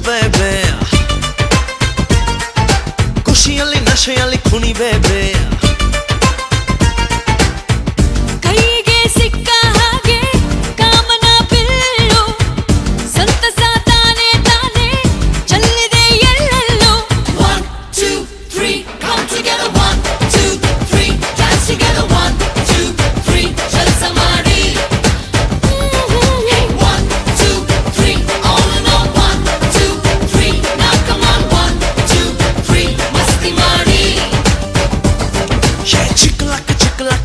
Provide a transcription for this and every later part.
ಬೇಬೆ ಖುಷಿಯಲ್ಲಿ ನಶೆಯಲ್ಲಿ ಕುಣಿಬೇಬೆ ಕೈಗೆ ಸಿಕ್ಕ ಹಾಗೆ ಕಾಮನ ಬಿಲ್ಲು ಸಂತಸ ತಾನೇ ತಾನೇ ಚೆಲ್ಲಿದೆ ಎಲ್ಲೆಲ್ಲೂ 1 2 3 come together 1 2 3 dance together 1 2 3 ಜಲಸ ಮಾಡಿ 1 2 3 all in all 1 2 3 now come on 1 2 3 ಮಸ್ತಿ ಮಾಡಿ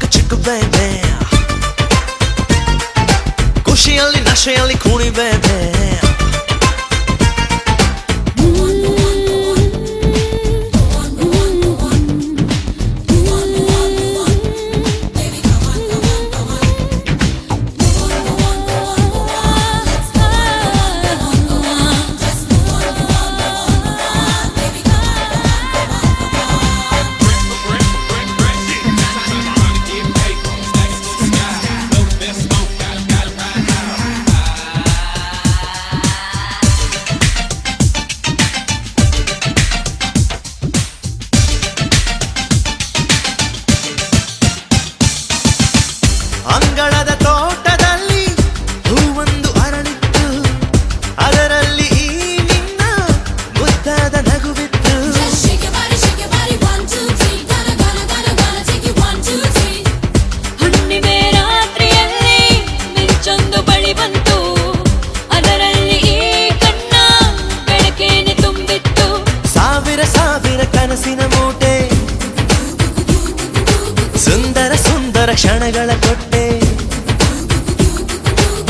ಚಿಕ್ಕ ಬೇಬೆ ಖುಷಿಯಲ್ಲಿ ನಶೆಯಲ್ಲಿ ಕುಣಿಬೇಬೆ ಅಂಗಳದ ತೋಟದಲ್ಲಿ ಹೂವೊಂದು ಅರಳಿತ್ತು ಅದರಲ್ಲಿ ಈ ನಿನ್ನ ಮುದ್ದಾದ ನಗುವಿತ್ತು ಹುಣ್ಣಿಮೆ ರಾತ್ರಿಯಲ್ಲಿ ಮಿಂಚೊಂದು ಬಳಿ ಬಂತು ಅದರಲ್ಲಿ ಈ ಕಣ್ಣ ಬೆಳಕೇನೆ ತುಂಬಿತ್ತು ಸಾವಿರ ಸಾವಿರ ಕನಸಿನ ಮೂಟೆ ಸುಂದರ ಸುಂದರ ಕ್ಷಣಗಳ ಕೊಟ್ಟೆ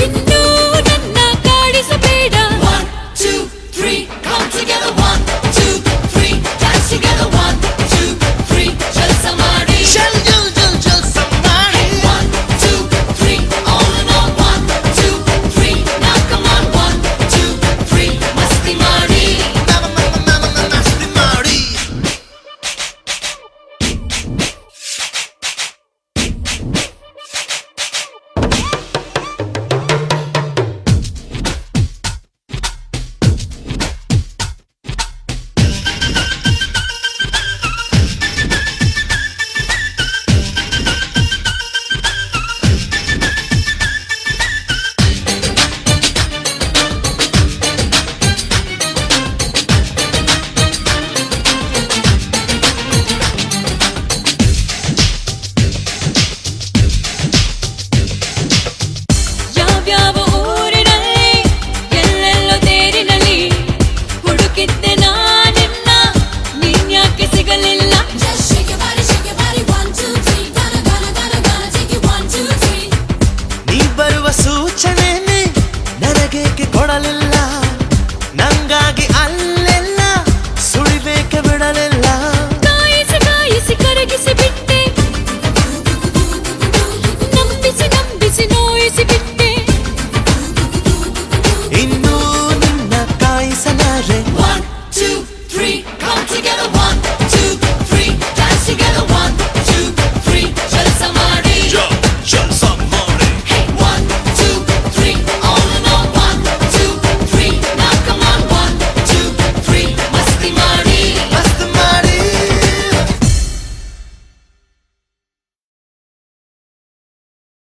ಇನ್ನು ನನ್ನ ಕಾಡಿಸಬೇಡ 1 2 3 come together 1 2 3 dance together 1 2 3 ಜಲಸ ಮಾಡಿ Jal Jal Jal Jal ಸಮ್ಮಾಡಿ 1 2 3 all in all 1 2 3 now come on 1 2 3 ಮಸ್ತಿ ಮಾಡಿ ಮಸ್ತಿ ಮಾಡಿ ಯಾವ್ಯಾವ ಊರಿನಲ್ಲಿ ಎಲ್ಲೆಲ್ಲೋ ತೇರಿನಲ್ಲಿ ಹುಡುಕಿದ್ದೆ ನಾನಿನ್ನ ನೀನ್ಯಾಕೆ ಸಿಗಲಿಲ್ಲ ನೀ ಬರುವ ಸೂಚನೆನೆ ನನಗೇಕೆ ಕೊಡಲಿಲ್ಲ ನಂಗಾಗಿ ಅಲ್ಲೆಲ್ಲ ಸುಳಿಬೇಕೆ ಬಿಡಲಿಲ್ಲ ಕಾಯಿಸಿ ಕಾಯಿಸಿ ಕರಗಿಸಿ ಬಿಟ್ಟೆ ನಂಬಿಸಿ ನಂಬಿಸಿ ನೋಯಿಸಿ ಬಿಟ್ಟೆ ಇನ್ನೂ ನಿನ್ನ ಕಾಯಿಸಲಾರೆ